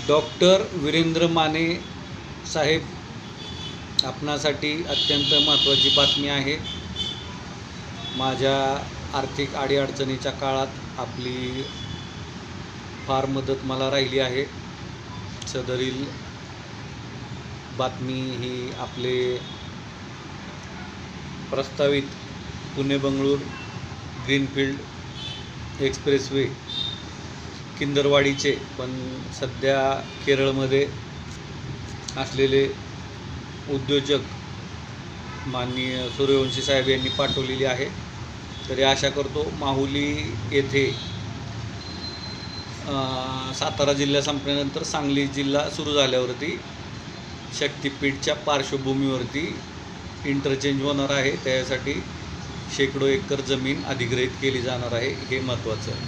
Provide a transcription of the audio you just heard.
Doctor Virendra Mane साहेब, आपणासाठी अत्यंत महत्त्वाची बातमी आहे. माझ्या आर्थिक अडीअडचणीच्या काळात आपली फार मदत मला राहिली आहे. सदरील बातमी ही आपले प्रस्तावित पुणे बंगळूर ग्रीनफील्ड एक्सप्रेसवे किंदरवाडीचे पण सध्या केरळमध्ये असलेले उद्योजक माननीय सूर्यवंशी साहेब यांनी पाठवलेली आहे. तरी आशा करतो माहुली येथे सातारा जिल्हा संपल्यानंतर सांगली जिल्हा सुरू झाल्यावरती शक्तिपीठच्या पार्श्वभूमीवरती इंटरचेंज होणार आहे. त्यासाठी शेकडो एकर जमीन अधिग्रहित केली जाणार आहे. हे महत्त्वाचं आहे.